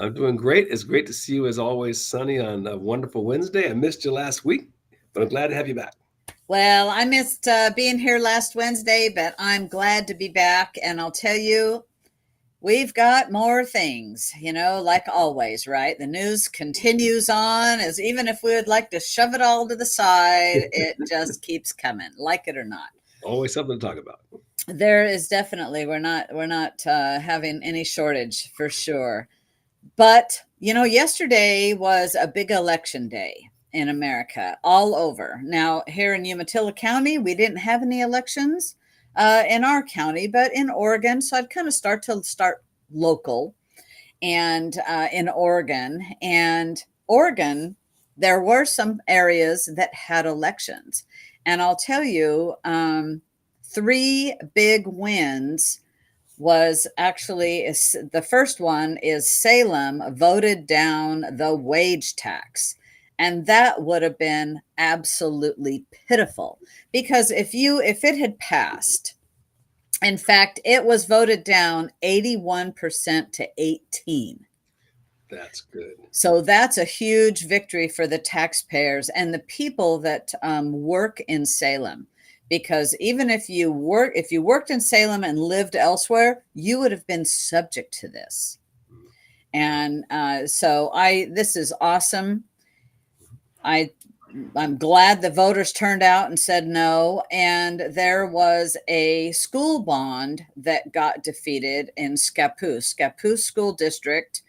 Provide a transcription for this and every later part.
I'm doing great. It's great to see you as always, Sunny, on a wonderful Wednesday. I missed you last week, but I'm glad to have you back. Well, I missed being here last Wednesday, but I'm glad to be back. And I'll tell you, we've got more things, like always, right? The news continues on, as even if we would like to shove it all to the side, it just keeps coming, like it or not. Always something to talk about. There is definitely we're not having any shortage for sure. But, yesterday was a big election day in America, all over. Now, here in Umatilla County, we didn't have any elections in our county, but in Oregon. So I'd kind of start local and in Oregon. And Oregon, there were some areas that had elections. And I'll tell you, three big wins was actually the first one is Salem voted down the wage tax. And that would have been absolutely pitiful because if it had passed, in fact, it was voted down 81% to 18. That's good. So that's a huge victory for the taxpayers and the people that work in Salem. Because even if you worked in Salem and lived elsewhere, you would have been subject to this. And this is awesome. I'm glad the voters turned out and said no. And there was a school bond that got defeated in Scappoose School District.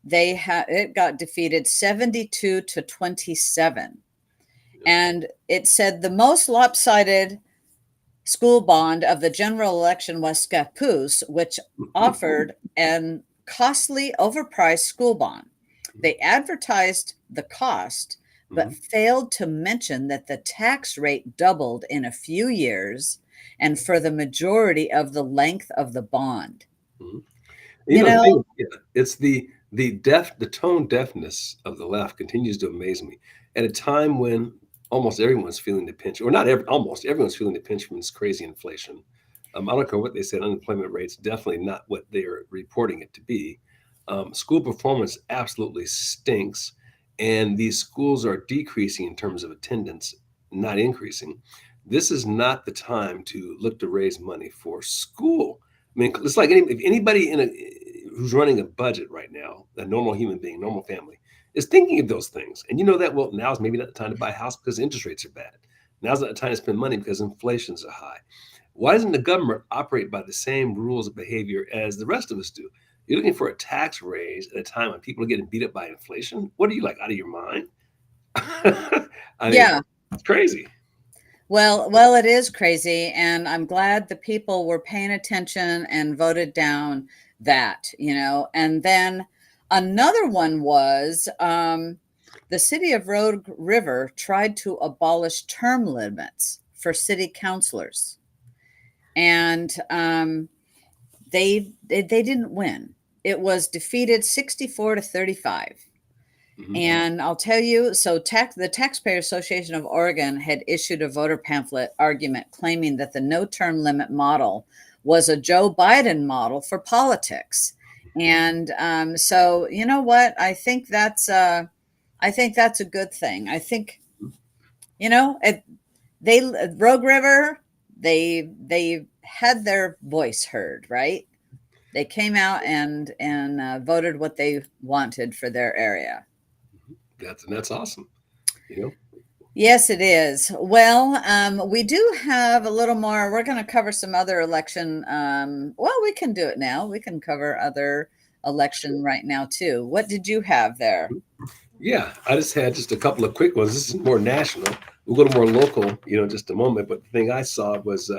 It got defeated 72 to 27. And it said the most lopsided school bond of the general election was Scappoose, which offered an costly, overpriced school bond. They advertised the cost, but failed to mention that the tax rate doubled in a few years and for the majority of the length of the bond. It's the tone deafness of the left continues to amaze me at a time when almost everyone's feeling the pinch, or not almost everyone's feeling the pinch from this crazy inflation. I don't care what they said, unemployment rate's definitely not what they're reporting it to be. School performance absolutely stinks, and these schools are decreasing in terms of attendance, not increasing. This is not the time to look to raise money for school. I mean, it's like if anybody who's running a budget right now, a normal human being, normal family, is thinking of those things. And you know that, well, now's maybe not the time to buy a house because interest rates are bad. Now's not the time to spend money because inflation's are high. Why doesn't the government operate by the same rules of behavior as the rest of us do? You're looking for a tax raise at a time when people are getting beat up by inflation. What are you, like, out of your mind? I mean, Yeah. it's crazy. Well, it is crazy, and I'm glad the people were paying attention and voted down that. And then another one was the city of Rogue River tried to abolish term limits for city councilors, and they didn't win. It was defeated 64 to 35. And I'll tell you, so the Taxpayer Association of Oregon had issued a voter pamphlet argument claiming that the no term limit model was a Joe Biden model for politics. And so, you know what? I think that's a good thing. I think, Rogue River, they had their voice heard, right? They came out and voted what they wanted for their area. That's awesome. You know, Yes, it is. Well, we do have a little more. We're going to cover some other election. Well, we can do it now. We can cover other election right now too. What did you have there? yeah. I just had just a couple of quick ones. This is more national. We'll go to more local, just a moment. But the thing I saw was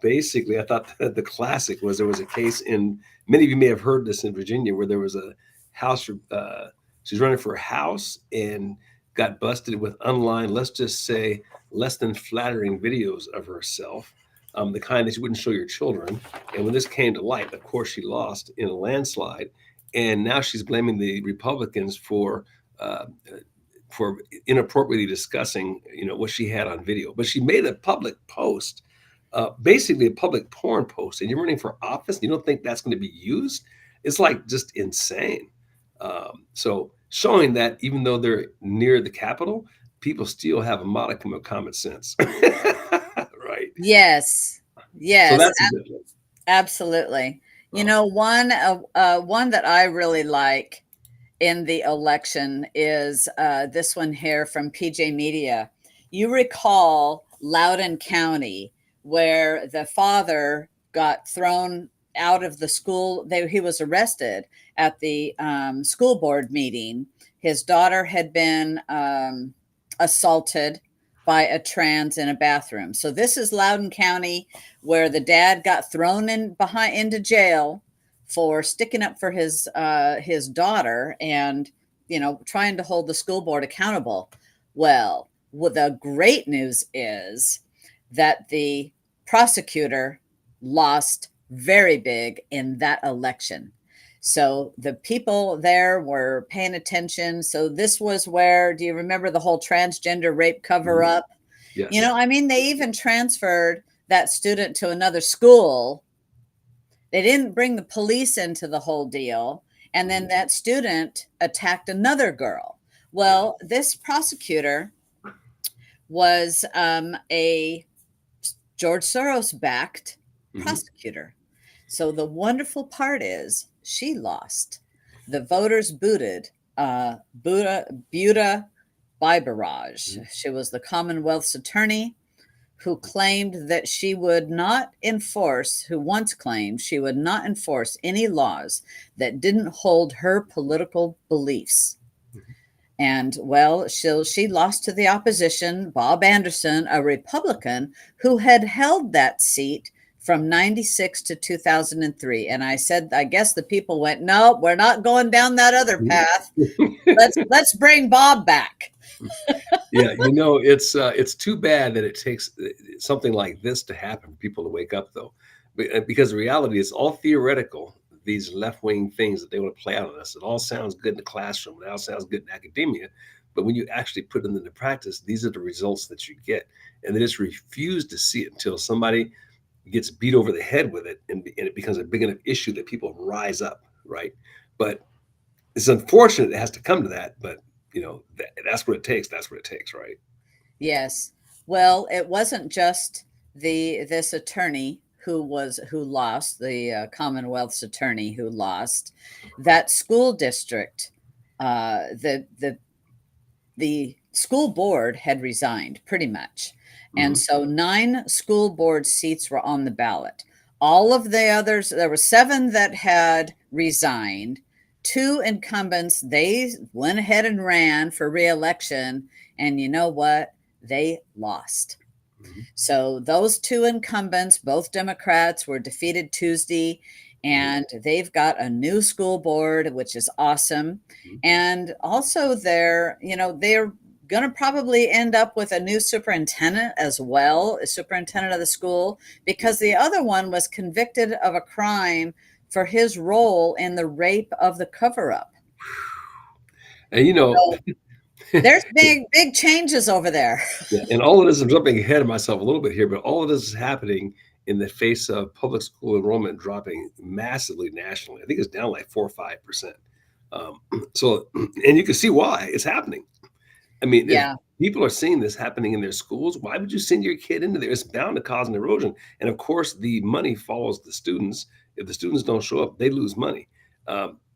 basically, I thought the classic was there was a case in, many of you may have heard this in Virginia, where there was a house, she's running for a house and got busted with online, let's just say, less than flattering videos of herself, the kind that you wouldn't show your children. And when this came to light, of course, she lost in a landslide. And now she's blaming the Republicans uh, for inappropriately discussing, what she had on video. But she made a public post, basically a public porn post, and you're running for office. You don't think that's going to be used? It's like just insane. So showing that even though they're near the capital, people still have a modicum of common sense, right? Yes. So Yes, that's a good thing. absolutely. You Well, know, one that I really like in the election is this one here from PJ Media. You recall Loudoun County, where the father got thrown out of the school. He was arrested at the school board meeting. His daughter had been assaulted by a trans in a bathroom. So this is Loudoun County, where the dad got thrown in behind into jail for sticking up for his daughter and trying to hold the school board accountable. Well, the great news is that the prosecutor lost very big in that election. So the people there were paying attention. So this was where, do you remember the whole transgender rape cover mhm. up? Yes. I mean, they even transferred that student to another school. They didn't bring the police into the whole deal. And then Mhm. that student attacked another girl. Yeah. Well, this prosecutor was a George Soros backed Hmm. prosecutor. So the wonderful part is she lost. The voters booted Buddha Biberaj. She was the Commonwealth's attorney who claimed that she would not enforce, who once claimed she would not enforce any laws that didn't hold her political beliefs. Hmm. And well, she lost to the opposition, Bob Anderson, a Republican who had held that seat from 96 to 2003. And I said, I guess the people went, no, we're not going down that other path. Let's bring Bob back. Yeah, it's too bad that it takes something like this to happen for people to wake up, though, because the reality is all theoretical. These left wing things that they want to play out on us, it all sounds good in the classroom, it all sounds good in academia, but when you actually put it into practice, these are the results that you get, and they just refuse to see it until somebody gets beat over the head with it, and it becomes a big enough issue that people rise up, right? But it's unfortunate it has to come to that, but that's what it takes. That's what it takes, right? Yes. Well, it wasn't just the this attorney who lost, the Commonwealth's attorney who lost. That school district, the school board had resigned pretty much. And Hmm. so 9 school board seats were on the ballot. All of the others, there were 7 that had resigned. 2 incumbents, they went ahead and ran for reelection. And you know what? They lost. Hmm. So those 2 incumbents, both Democrats, were defeated Tuesday, Hmm. and they've got a new school board, which is awesome. Hmm. And also they're going to probably end up with a new superintendent as well, a superintendent of the school, because the other one was convicted of a crime for his role in the rape of the cover up. And So there's big changes over there. yeah, and all of this, I'm jumping ahead of myself a little bit here, but all of this is happening in the face of public school enrollment dropping massively nationally. I think it's down like 4 or 5%. Um, so, and you can see why it's happening. I mean, if Yeah. people are seeing this happening in their schools, why would you send your kid into there? It's bound to cause an erosion. And of course, the money follows the students. If the students don't show up, they lose money,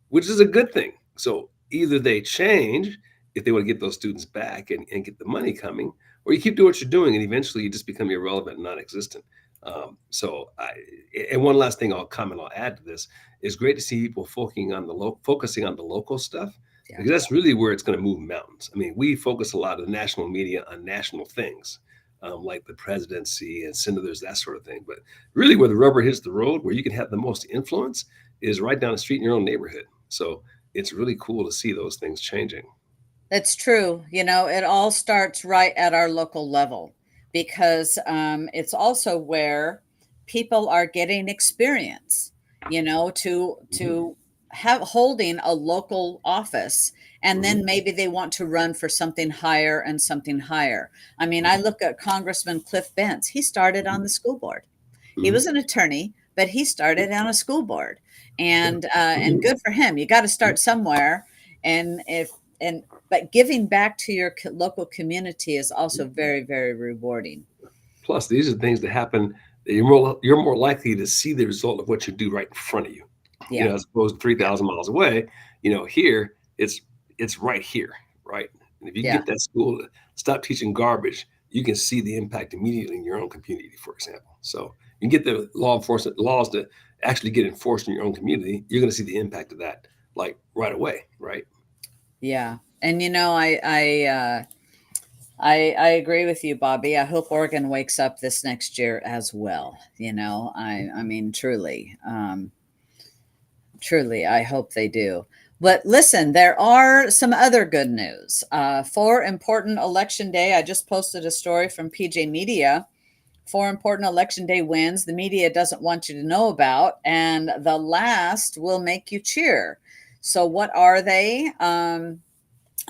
which is a good thing. So either they change if they want to get those students back and get the money coming, or you keep doing what you're doing and eventually you just become irrelevant and non existent. And one last thing I'll add to this is great to see people focusing on the local stuff Yeah. because that's really where it's going to move mountains. I mean, we focus a lot of the national media on national things, like the presidency and senators, that sort of thing. But really, where the rubber hits the road, where you can have the most influence, is right down the street in your own neighborhood. So it's really cool to see those things changing. It's true. It all starts right at our local level because it's also where people are getting experience, to Hmm. have holding a local office, and Hmm. then maybe they want to run for something higher and something higher. I mean, I Hmm. look at Congressman Cliff Bentz. He started on the school board. He Hmm. was an attorney, but he started on a school board, and good for him. You got to start somewhere, and if and but giving back to your local community is also very, very rewarding. Plus, these are things that happen that you're more likely to see the result of what you do right in front of you. Yeah, As opposed to three yeah, thousand miles away. Here it's right here, right? And if you can yeah. get that school to stop teaching garbage, you can see the impact immediately in your own community, for example. So you can get the law enforcement laws to actually get enforced in your own community. You're going to see the impact of that like right away, right? Yeah. And I agree with you, Bobby. I hope Oregon wakes up this next year as well. I mean, truly, truly, I hope they do. But listen, there are some other good news. For important election day, I just posted a story from PJ Media. Four important election day wins the media doesn't want you to know about, and the last will make you cheer. So, what are they?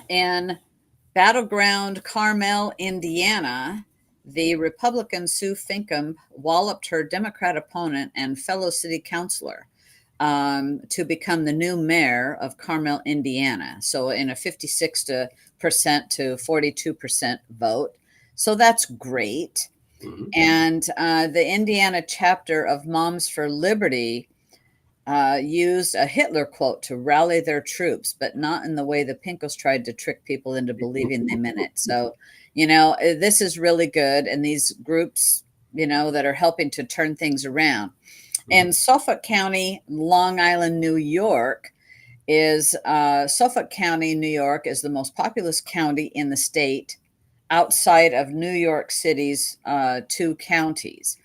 In battleground Carmel, Indiana, the Republican Sue Finkham walloped her Democrat opponent and fellow city councilor to become the new mayor of Carmel, Indiana. So, in a 56% to 42% vote. So, that's great. Mm-hmm. And the Indiana chapter of Moms for Liberty used a Hitler quote to rally their troops, but not in the way the Pinkos tried to trick people into believing they meant it. So, this is really good. And these groups, that are helping to turn things around. Mm-hmm. In Suffolk County, Long Island, New York, Suffolk County, New York is the most populous county in the state outside of New York City's two counties.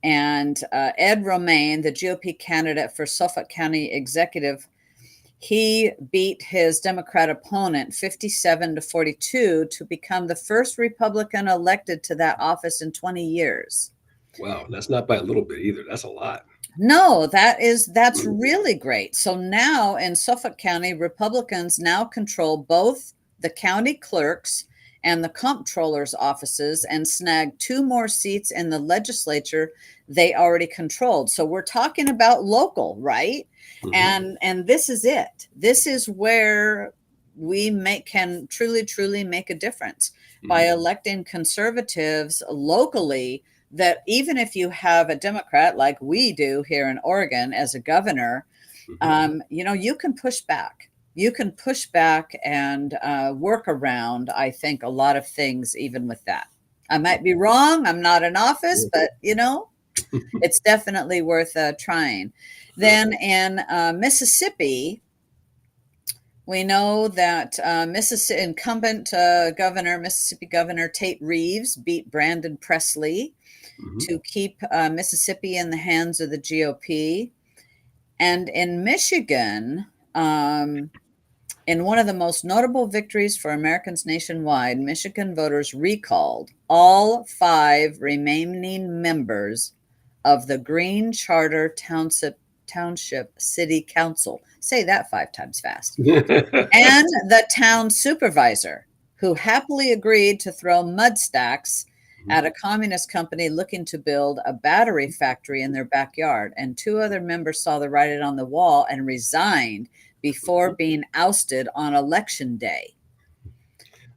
And Ed Romaine, the GOP candidate for Suffolk County Executive, he beat his Democrat opponent 57 to 42 to become the first Republican elected to that office in 20 years. Wow, that's not by a little bit either. That's a lot. No, that's really great. So now in Suffolk County, Republicans now control both the county clerks and the comptroller's offices and snag two more seats in the legislature they already controlled. So we're talking about local, right? Mm-hmm. And this is it. This is where we can truly make a difference by Mm-hmm. electing conservatives locally, that even if you have a Democrat like we do here in Oregon as a governor, Mm-hmm. you can push back. You can push back and work around, I think, a lot of things, even with that. I might be wrong. I'm not in office, but, it's definitely worth trying. Sure. Then in Mississippi, we know that Mississippi incumbent Mississippi Governor Tate Reeves beat Brandon Presley Mm-hmm. to keep Mississippi in the hands of the GOP. And in Michigan, in one of the most notable victories for Americans nationwide, Michigan voters recalled all 5 remaining members of the Green Charter Township City Council. Say that 5 times fast. And the town supervisor, who happily agreed to throw mud stacks at a communist company looking to build a battery factory in their backyard. And 2 other members saw the writing on the wall and resigned before being ousted on election day.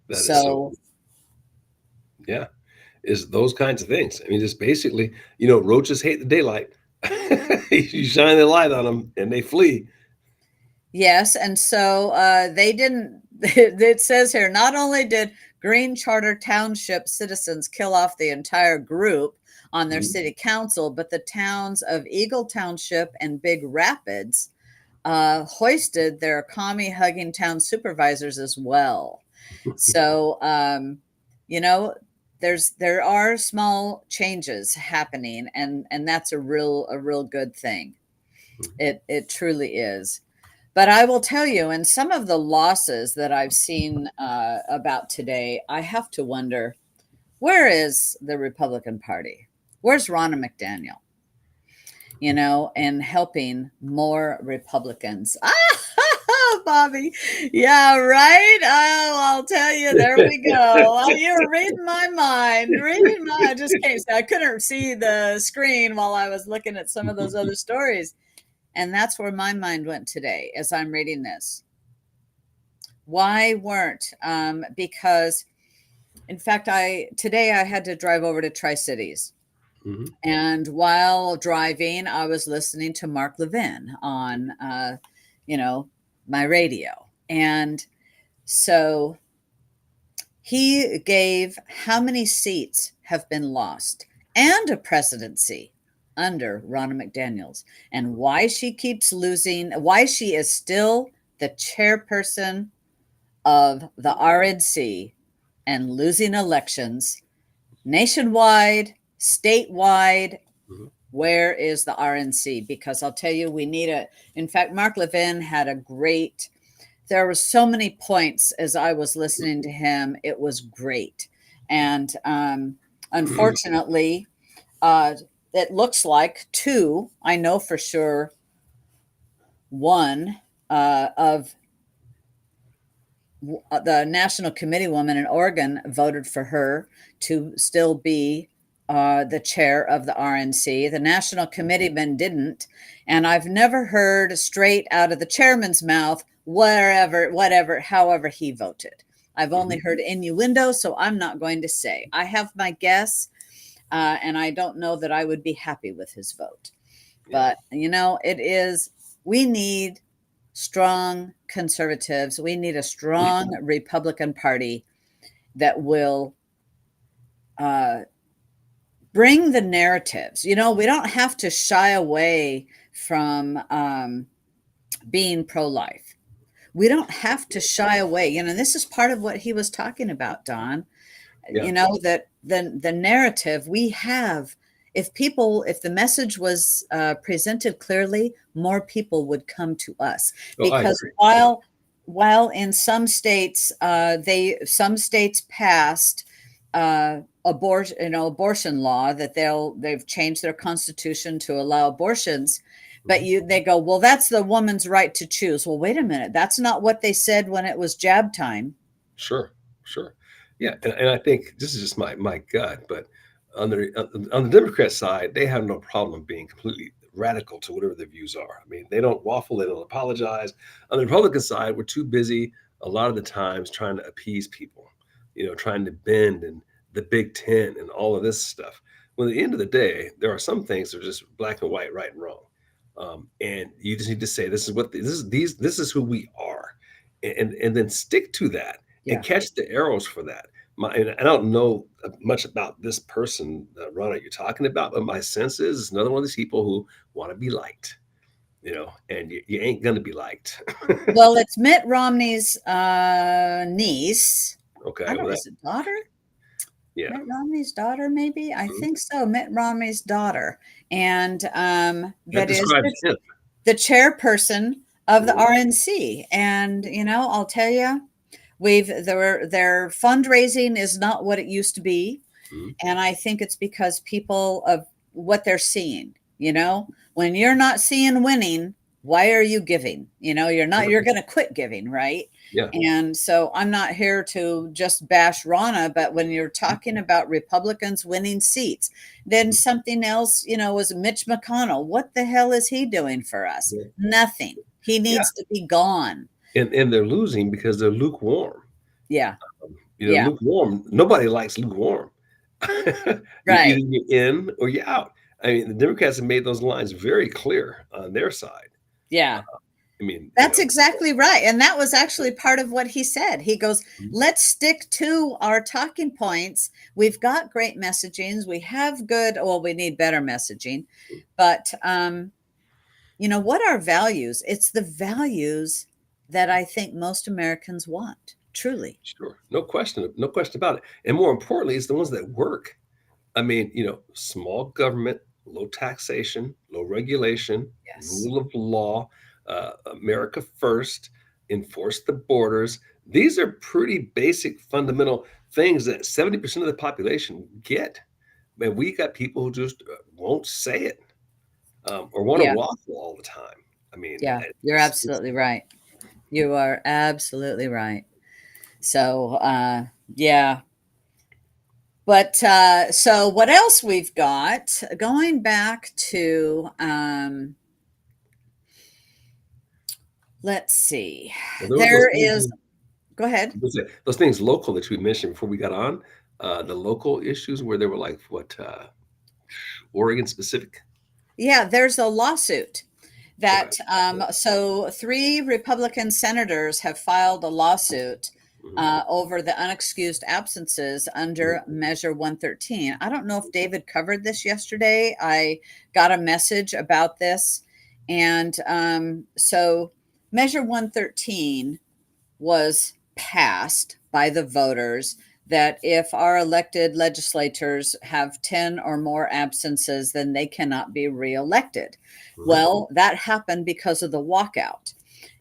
That is so, So, yeah, is those kinds of things. I mean, just basically, roaches hate the daylight. You shine the light on them and they flee. yes. And so they didn't, it says here, not only did Green Charter Township citizens kill off the entire group on their Mhm. city council, but the towns of Eagle Township and Big Rapids hoisted their commie hugging town supervisors as well. So, there are small changes happening, and that's a real good thing. It truly is. But I will tell you, in some of the losses that I've seen about today, I have to wonder, where is the Republican Party? Where's Ronna McDaniel? And helping more Republicans. Ah, Bobby. Yeah, right. Oh, I'll tell you. There we go. Oh, you're reading my mind. Reading my. I just can't. I couldn't see the screen while I was looking at some of those other stories, and that's where my mind went today as I'm reading this. Why weren't? Because in fact, I today I had to drive over to Tri Cities. Mhm. And while driving, I was listening to Mark Levin on, you know, my radio. And so he gave how many seats have been lost and a presidency under Ronna McDaniels and why she keeps losing, why she is still the chairperson of the RNC and losing elections nationwide, statewide. Mhm. Where is the RNC? Because I'll tell you, we need it. In fact, Mark Levin had a great, there were so many points as I was listening to him. It was great. And unfortunately, uh, it looks like two, I know for sure, one of the National Committee woman in Oregon voted for her to still be the chair of the RNC. The National Committeeman didn't. And I've never heard straight out of the chairman's mouth, whatever, however he voted. I've only Mhm. heard innuendo, so I'm not going to say. I have my guess, and I don't know that I would be happy with his vote. Yeah. But, it is, we need strong conservatives. We need a strong Republican Party that will uh, bring the narratives. We don't have to shy away from being pro life. We don't have to shy away. This is part of what he was talking about, Don. Yeah. That the narrative we have, if the message was presented clearly, more people would come to us. Oh, I Because agree. while in some states some states passed abortion law, that they've changed their constitution to allow abortions, but Mhm. they go, well, that's the woman's right to choose. Well, wait a minute, that's not what they said when it was jab time. Sure, sure. Yeah, and I think this is just my gut, but on the Democrat side, they have no problem being completely radical to whatever their views are. I mean, they don't waffle, they don't apologize. On the Republican side, we're too busy a lot of the times trying to appease people, trying to bend and the Big Ten and all of this stuff. Well, at the end of the day, there are some things that are just black and white, right and wrong. And you just need to say, this is who we are, and then stick to that and Yeah. catch the arrows for that. And I don't know much about this person, Ronna, you're talking about, but my sense is it's another one of these people who want to be liked, and you ain't gonna be liked. Well, it's Mitt Romney's niece. I Okay, don't, well is it daughter? yeah, Mitt Romney's daughter, maybe? I mhm. think so. Mitt Romney's daughter. And That that is describes him. the chairperson of the Mhm, RNC. And, I'll tell you, their fundraising is not what it used to be. mhm, And I think it's because people of what they're seeing, when you're not seeing winning, why are you giving? sure, You're going to quit giving, right? yeah, And so I'm not here to just bash Ronna, but when you're mhm, talking about Republicans winning seats, then mhm, something else, was Mitch McConnell. What the hell is he doing for us? yeah, Nothing. He yeah, needs to be gone. and they're losing because they're lukewarm. Yeah. Yeah. Lukewarm. Nobody likes lukewarm. Either Right. you're in or you're out. I mean, the Democrats have made those lines very clear on their side. Yeah. I mean, That's exactly right. And that was actually part of what he said. He goes, mhm, let's stick to our talking points. We've got great messagings. We have good, well, we need better messaging. But, what are values? It's the values that I think most Americans want, truly. sure, no question about it. And more importantly, it's the ones that work. I mean, small government, low taxation, low regulation, Yes. rule of law, America first, enforce the borders. These are pretty basic, fundamental things that 70% of the population get. And we got people who just won't say it, or want to Yeah. waffle all the time. I mean, Yeah. You're it's absolutely right. You are absolutely right. So, yeah. But so what else we've got? Going back to, let's see. Well, there were those There things, is, go ahead. those things local that you mentioned before we got on, the local issues where they were like what, Oregon specific. Yeah, there's a lawsuit Okay. that, so three Republican senators have filed a lawsuit Hmm. over the unexcused absences under Measure 113. I don't know if David covered this yesterday. I got a message about this. And so Measure 113 was passed by the voters that if our elected legislators have 10 or more absences, then they cannot be reelected. Hmm. Well, that happened because of the walkout.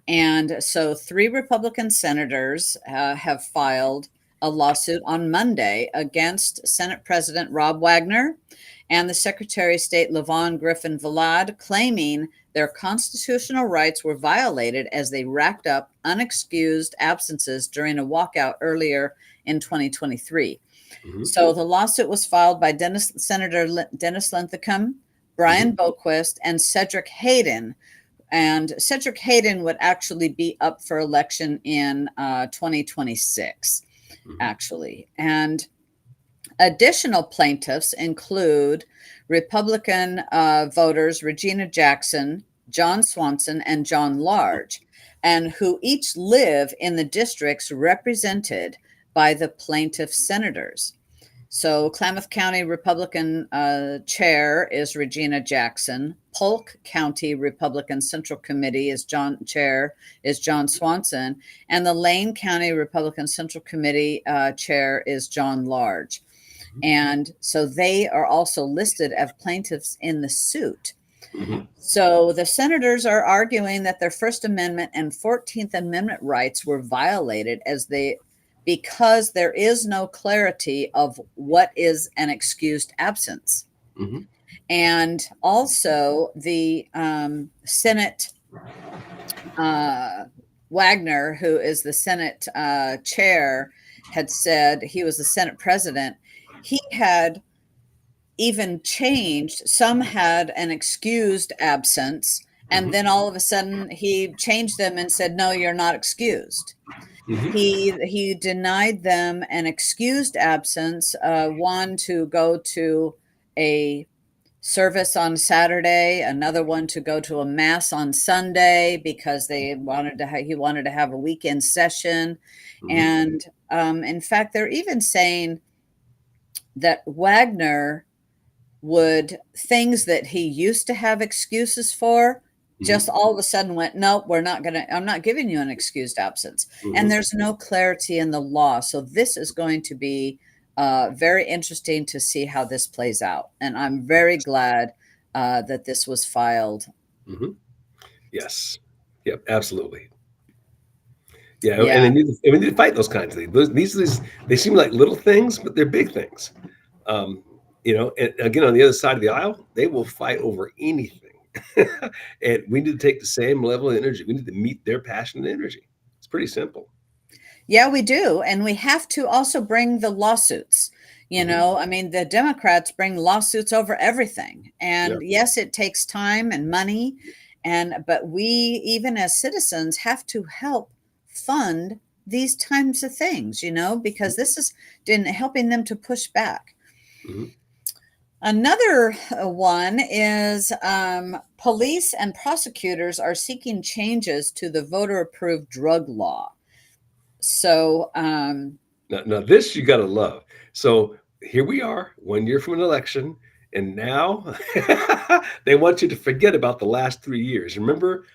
And so three Republican senators have filed a lawsuit on Monday against Senate President Rob Wagner and the Secretary of State Lavon Griffin Vlad, claiming their constitutional rights were violated as they racked up unexcused absences during a walkout earlier in 2023. Hmm. So the lawsuit was filed by Senator Dennis Linthicum, Hmm. Brian Boquist, and Cedric Hayden. And Cedric Hayden would actually be up for election in 2026, Hmm. actually. And additional plaintiffs include Republican voters Regina Jackson, John Swanson, and John Large, and who each live in the districts represented by the plaintiff senators. So, Klamath County Republican chair is Regina Jackson. Polk County Republican Central Committee is chair is John Swanson, and the Lane County Republican Central Committee chair is John Large. And so they are also listed as plaintiffs in the suit. Hmm. So the senators are arguing that their First Amendment and 14th Amendment rights were violated because there is no clarity of what is an excused absence. Hmm. And also the Senate uh, Wagner, who is the Senate chair, had said he was the Senate president. He had even changed. Some had an excused absence, and Hmm. then all of a sudden he changed them and said, "No, you're not excused." Hmm. He denied them an excused absence, one to go to a service on Saturday, another one to go to a mass on Sunday because he wanted to have a weekend session, Hmm. and in fact, they're even saying that Wagner would things that he used to have excuses for Hmm. just all of a sudden went, nope, I'm not giving you an excused absence. And Hmm. there's no clarity in the law. So this is going to be very interesting to see how this plays out. And I'm very glad that this was filed. Hmm. Yes. Yep. Absolutely. Yeah, and Yeah. we need to fight those kinds of things. These they seem like little things, but they're big things. Um, and again, on the other side of the aisle, they will fight over anything. And we need to take the same level of energy. We need to meet their passion and energy. It's pretty simple. Yeah, we do. And we have to also bring the lawsuits. Hmm. I mean, the Democrats bring lawsuits over everything. Yeah. And yes, it takes time and money. But we, even as citizens, have to help fund these types of things, because this is helping them to push back. Hmm. Another one is police and prosecutors are seeking changes to the voter approved drug law. So, Now this you got to love. So here we are, 1 year from an election, and now they want you to forget about the last 3 years. Remember,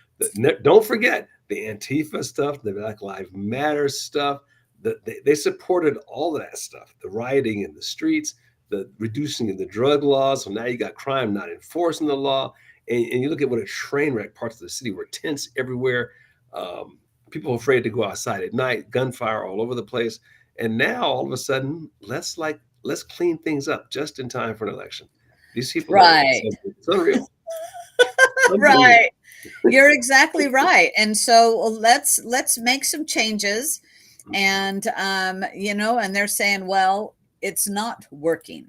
don't forget the Antifa stuff, the Black Lives Matter stuff. They supported all of that stuff, the rioting in the streets, the reducing of the drug laws. So now you got crime not enforcing the law, and you look at what a train wreck parts of the city were, tents everywhere. Um, People afraid to go outside at night, gunfire all over the place. And now all of a sudden, let's clean things up just in time for an election. These people are right, it's unreal. right. Unbelievable. You're exactly right. And so let's make some changes. And and they're saying, well, it's not working.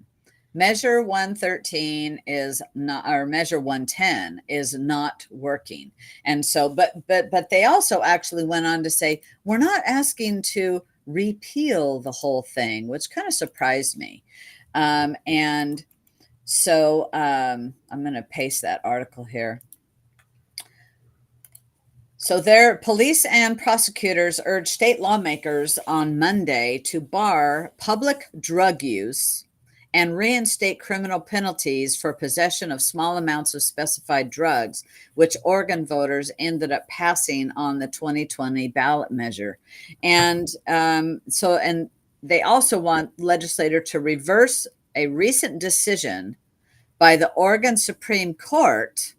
Measure 113 is not, or measure 110 is not working. And so, but they also actually went on to say, we're not asking to repeal the whole thing, which kind of surprised me. And so I'm going to paste that article here. So their police and prosecutors urged state lawmakers on Monday to bar public drug use and reinstate criminal penalties for possession of small amounts of specified drugs, which Oregon voters ended up passing on the 2020 ballot measure. And and they also want legislator to reverse a recent decision by the Oregon Supreme Court,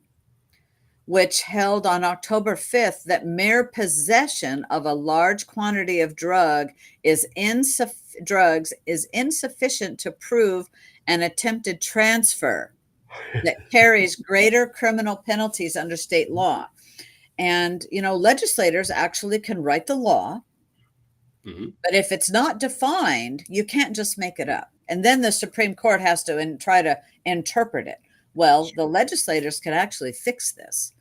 which held on October 5th that mere possession of a large quantity of drugs is insufficient to prove an attempted transfer that carries greater criminal penalties under state law. And, legislators actually can write the law, but if it's not defined, you can't just make it up. And then the Supreme Court has to try to interpret it. Well, the legislators can actually fix this.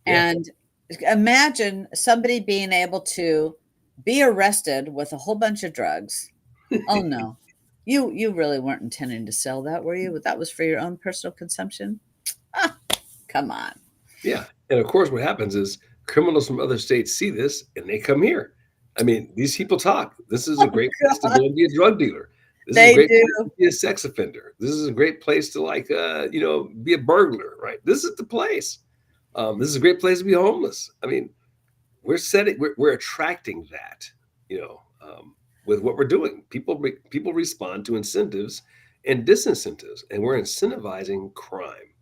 Yeah. And imagine somebody being able to be arrested with a whole bunch of drugs. Oh no, you really weren't intending to sell that, were you? That was for your own personal consumption. Ah, come on. Yeah. And of course, what happens is criminals from other states see this and they come here. I mean, these people talk. This is a great place to God, go and be a drug dealer. This is a they great place do. to be a sex offender. This is a great place to be a burglar, right? This is the place. This is a great place to be homeless. I mean, we're attracting that, with what we're doing. People respond to incentives and disincentives, and we're incentivizing crime.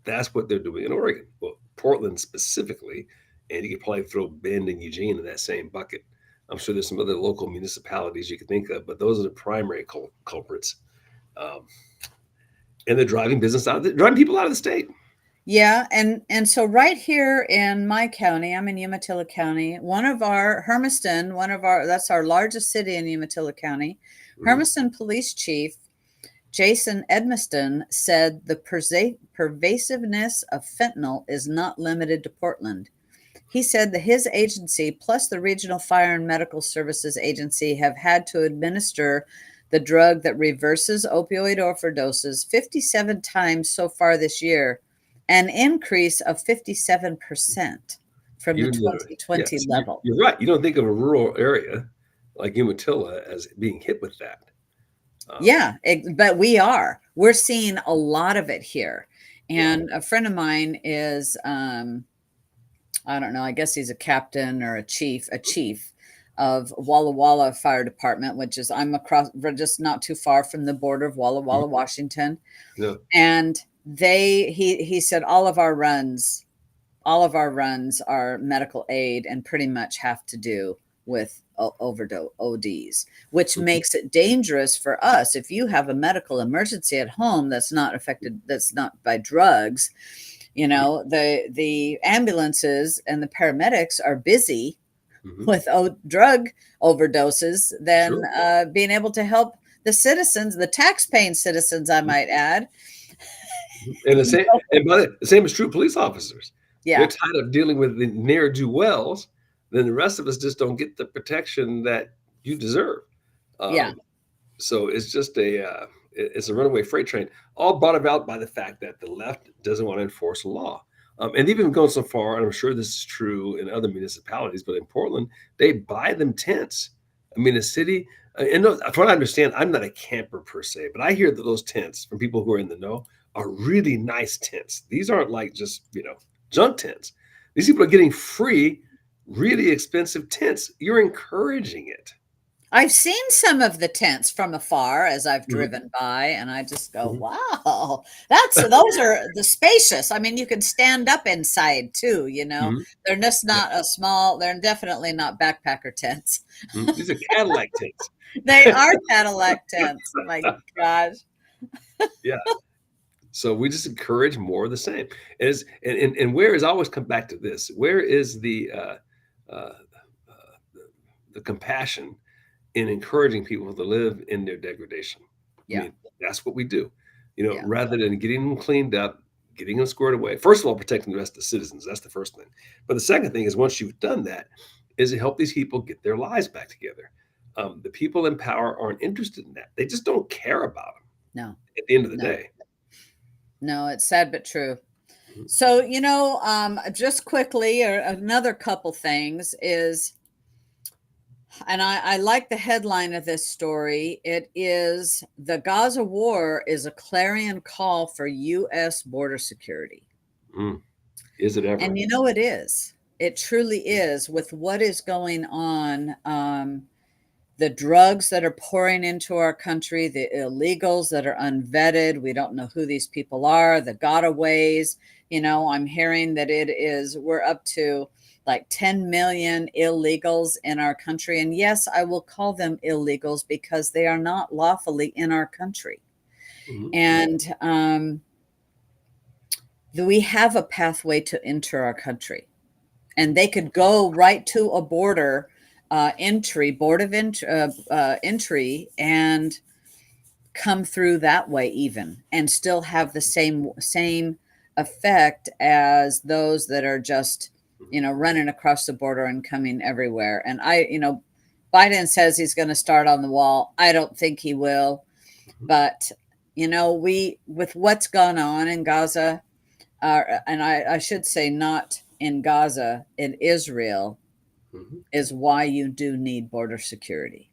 That's what they're doing in Oregon. Well, Portland specifically, and you could probably throw Bend and Eugene in that same bucket. I'm sure there's some other local municipalities you could think of, but those are the primary culprits. Um, and they're driving people out of the state. Yeah, and so right here in my county, I'm in Umatilla County. One of our Hermiston, that's our largest city in Umatilla County. Mhm. Hermiston Police Chief Jason Edmiston said the pervasiveness of fentanyl is not limited to Portland. He said that his agency, plus the Regional Fire and Medical Services Agency, have had to administer the drug that reverses opioid overdoses 57 times so far this year, an increase of 57% from the Yes, 2020 level. you're right. You don't think of a rural area like Umatilla as being hit with that. Um, Yeah, but we're seeing a lot of it here. yeah. And a friend of mine is, I don't know, I guess he's a captain or a chief of Walla Walla Fire Department, which is, we're just not too far from the border of Walla Walla, Washington. Yeah. And he said all of our runs are medical aid and pretty much have to do with overdose ODs, which makes it dangerous for us. If you have a medical emergency at home that's not by drugs, the ambulances and the paramedics are busy with drug overdoses than Sure. being able to help the citizens, the tax-paying citizens, I might add. And the same is true of police officers. They're Yeah, tired of dealing with the ne'er do wells. Then the rest of us just don't get the protection that you deserve. yeah. Um, so it's a runaway freight train, all brought about by the fact that the left doesn't want to enforce law. And even going so far, and I'm sure this is true in other municipalities, but in Portland, they buy them tents. I mean, the city, and from what I understand, I'm not a camper per se, but I hear that those tents from people who are in the know are really nice tents. These aren't like just, junk tents. These people are getting free, really expensive tents. You're encouraging it. I've seen some of the tents from afar as I've Mhm, driven by, and I just go, mhm. "Wow, those are the spacious." I mean, you can stand up inside too. Mhm. They're just Yeah. not a small. They're definitely not backpacker tents. These are Cadillac tents. They are Cadillac tents. My gosh. Yeah. So we just encourage more of the same. And where is, I always come back to this. Where is uh, the compassion in encouraging people to live in their degradation? I Yeah. mean, that's what we do. Yeah. Rather than getting them cleaned up, getting them squared away. First of all, protecting the rest of the citizens. That's the first thing. But the second thing is, once you've done that, is to help these people get their lives back together. The people in power aren't interested in that. They just don't care about them No. at the end of the No. day. No, it's sad but true. Mhm. So, just quickly, or another couple things is, and I like the headline of this story. It is the Gaza war is a clarion call for U.S. border security. Mm. Is it ever? And it is. It truly is with what is going on. The drugs that are pouring into our country, the illegals that are unvetted. We don't know who these people are, the gotaways. I'm hearing that we're up to like 10 million illegals in our country. And yes, I will call them illegals because they are not lawfully in our country. Mhm. And we have a pathway to enter our country. And they could go right to a board of entry, and come through that way even, and still have the same effect as those that are just running across the border and coming everywhere. And Biden says he's going to start on the wall. I don't think he will, Mhm. but we, with what's gone on in Gaza, and I should say not in Gaza, in Israel, Mhm. is why you do need border security.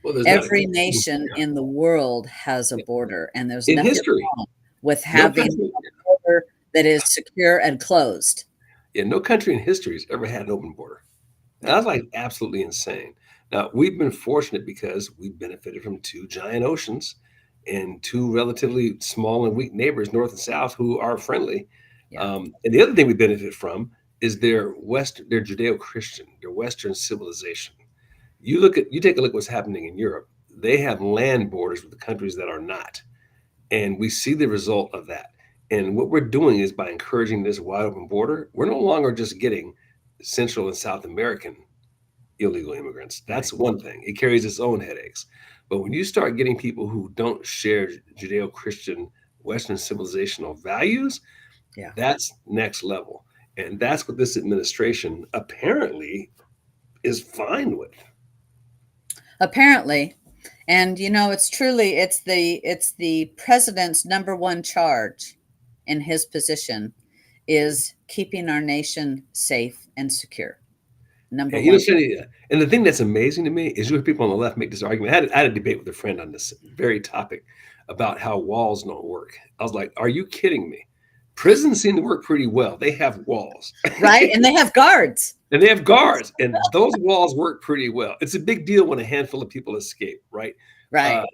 Well, there's not a Every country, nation yeah, in the world has a border, and there's in nothing history. wrong with No having country, a border that is secure and closed. yeah, no country in history has ever had an open border. No. That's like absolutely insane. Now, we've been fortunate because we benefited from two giant oceans and two relatively small and weak neighbors, north and south, who are friendly. Yeah. And the other thing we benefit from is their Judeo-Christian, their Western civilization. You take a look at what's happening in Europe. They have land borders with the countries that are not, and we see the result of that. And what we're doing is, by encouraging this wide open border, we're no longer just getting Central and South American illegal immigrants. Right. That's one thing. It carries its own headaches. But when you start getting people who don't share Judeo Christian Western civilizational values, Yeah. that's next level. And that's what this administration apparently is fine with. Apparently. And it's the president's number one charge in his position is keeping our nation safe and secure. Number And one. Cindy, and the thing that's amazing to me is you hear people on the left make this argument. I had a debate with a friend on this very topic about how walls don't work. I was like, "Are you kidding me? Prisons seem to work pretty well. They have walls, Right? And they have guards. and they have guards, and those walls work pretty well. It's a big deal when a handful of people escape, right? Uh, Right.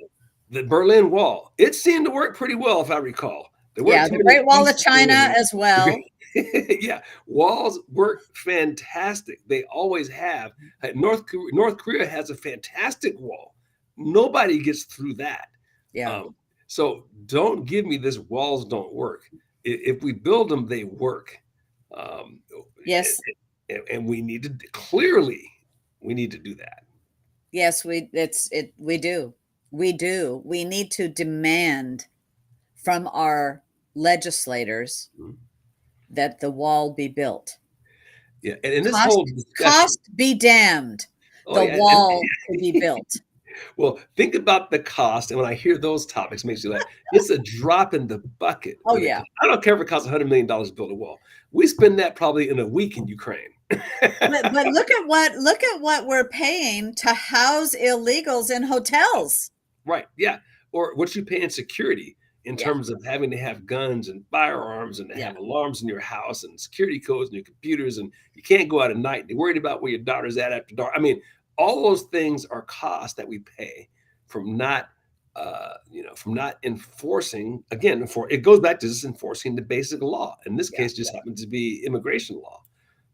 the Berlin Wall, it seemed to work pretty well, if I recall. There weren't Yeah. too The many Great Wall of police China there. as well. Yeah, walls work fantastic. They always have. North Korea has a fantastic wall. Nobody gets through that. Yeah. So don't give me this walls don't work. If we build them, they work. Um, Yes. and we need to clearly we need to do that. Yes, we do. We do. We need to demand from our legislators Mhm. that the wall be built. Yeah, and this Cost whole discussion. cost be damned. Oh The yeah, and wall to be built. well, think about the cost, and when I hear those topics, it makes you laugh. It's a drop in the bucket Oh when it yeah. comes. I don't care if it costs $100 million to build a wall. We spend that probably in a week in Ukraine. But look at what we're paying to house illegals in hotels. Right? Yeah. Or what you pay in security in Yeah. terms of having to have guns and firearms and to Yeah. have alarms in your house and security codes in your computers, and you can't go out at night. You're worried about where your daughter's at after dark. I mean, all those things are costs that we pay from not from not enforcing. Again, for it goes back to just enforcing the basic law. In this Yeah. case, just happens to be immigration law.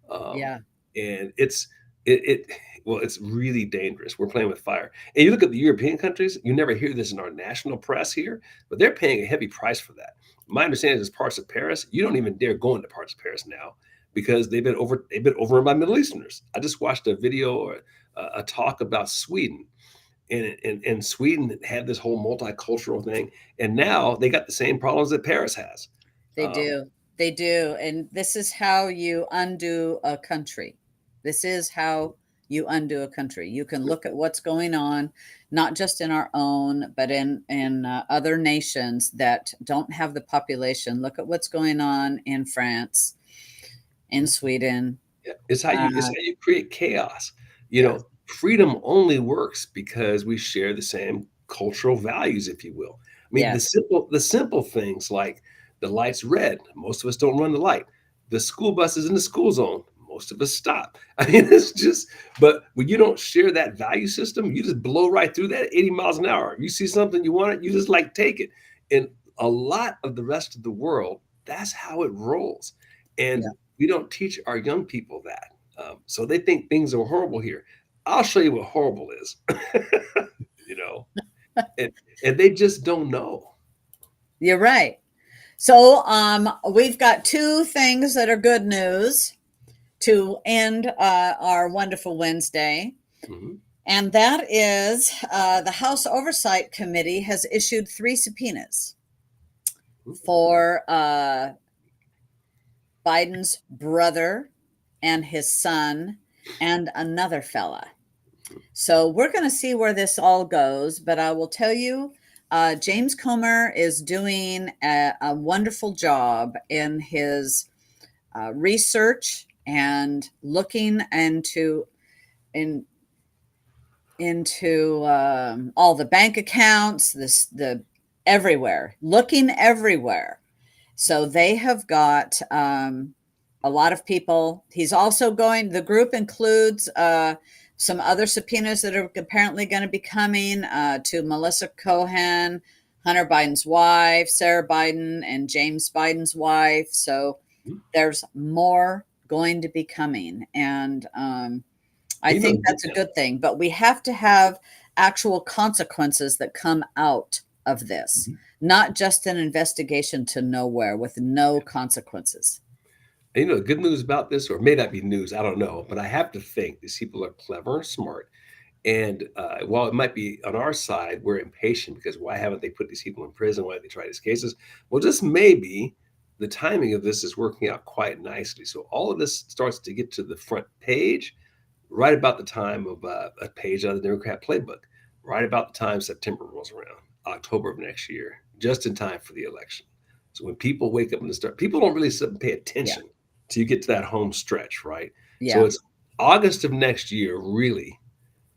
um, Yeah. and it well, it's really dangerous. We're playing with fire. And you look at the European countries, you never hear this in our national press here, but they're paying a heavy price for that. My understanding is parts of Paris, you don't even dare go into parts of Paris now because they've been overrun by Middle Easterners. I just watched a video or a talk about Sweden, and Sweden had this whole multicultural thing, and now they got the same problems that Paris has. They Um, do. They do. And this is how you undo a country. This is how you undo a country. You can look at what's going on, not just in our own, but in other nations that don't have the population. Look at what's going on in France, in Sweden. Yeah, it's Uh, how you create chaos. yes. Freedom only works because we share the same cultural values, if you will. I mean, Yes. the simple things like the light's red. Most of us don't run the light. The school bus is in the school zone. Most of us stop. I mean, it's just. But when you don't share that value system, you just blow right through that 80 miles an hour. You see something you want it, you just like take it. And a lot of the rest of the world, that's how it rolls. And Yeah. we don't teach our young people that. So they think things are horrible here. I'll show you what horrible is, you know, and, and they just don't know. You're right. So we've got two things that are good news to end our wonderful Wednesday. Mhm. And that is the House Oversight Committee has issued 3 subpoenas for Biden's brother and his son and another fella. So we're going to see where this all goes. But I will tell you, James Comer is doing a wonderful job in his research and looking in, into all the bank accounts, the everywhere, looking everywhere. So they have got a lot of people. He's also going. The group includes some other subpoenas that are apparently going to be coming to Melissa Cohen, Hunter Biden's wife, Sarah Biden, and James Biden's wife. So there's more going to be coming, and I You know, think that's a good thing. But we have to have actual consequences that come out of this, Mhm. not just an investigation to nowhere with no consequences. And the good news about this, or it may not be news, I don't know, but I have to think these people are clever and smart. And while it might be on our side, we're impatient because why haven't they put these people in prison? Why have they tried these cases? Well, just maybe the timing of this is working out quite nicely. So all of this starts to get to the front page right about the time of a page out of the Democrat playbook, right about the time September rolls around, October of next year, just in time for the election. So when people wake up and start, people don't really sit and pay Yeah. attention till you get to that home stretch, right? So Yeah. it's August of next year, really.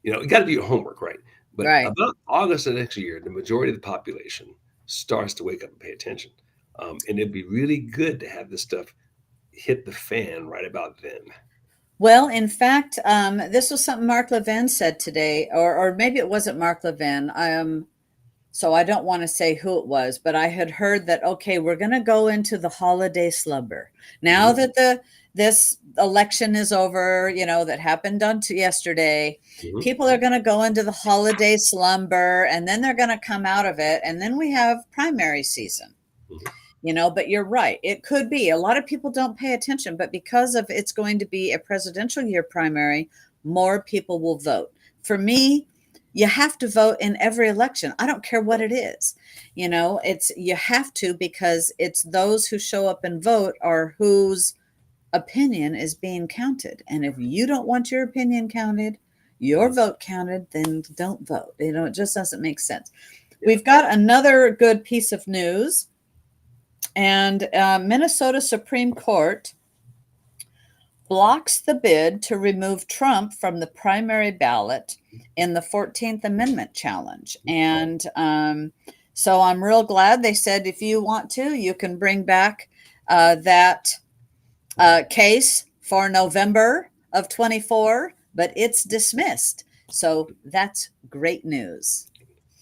You got to do your homework, right? But Right. about August of next year, the majority of the population starts to wake up and pay attention. And it'd be really good to have this stuff hit the fan right about then. Well, in fact, this was something Mark Levin said today, or maybe it wasn't Mark Levin. So I don't want to say who it was, but I had heard that okay, we're going to go into the holiday slumber now Hmm. that the this election is over. That happened on to yesterday. Hmm. People are going to go into the holiday slumber, and then they're going to come out of it, and then we have primary season. Hmm. But you're right. It could be. A lot of people don't pay attention, but because of it's going to be a presidential year primary, more people will vote. For me, you have to vote in every election. I don't care what it is. It's you have to because it's those who show up and vote are whose opinion is being counted. And if you don't want your opinion counted, your vote counted, then don't vote. It just doesn't make sense. Yeah. We've got another good piece of news, and Minnesota Supreme Court blocks the bid to remove Trump from the primary ballot in the 14th Amendment challenge. And so I'm real glad they said if you want to, you can bring back that case for November of 24, but it's dismissed. So that's great news.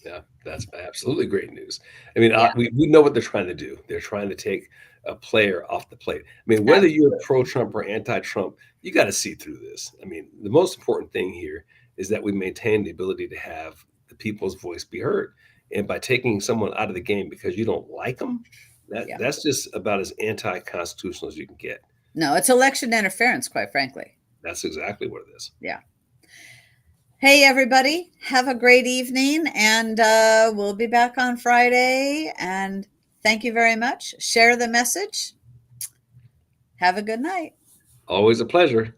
Yeah, that's absolutely great news. I mean, Yeah, we know what they're trying to do. They're trying to take a player off the plate. I mean, whether you're absolutely. pro-Trump or anti-Trump, you got to see through this. I mean, the most important thing here is that we maintain the ability to have the people's voice be heard. And by taking someone out of the game because you don't like them, Yeah. That's just about as anti-constitutional as you can get. No, it's election interference, quite frankly. That's exactly what it is. Yeah. Hey, everybody, have a great evening, and we'll be back on Friday. And thank you very much. Share the message. Have a good night. Always a pleasure.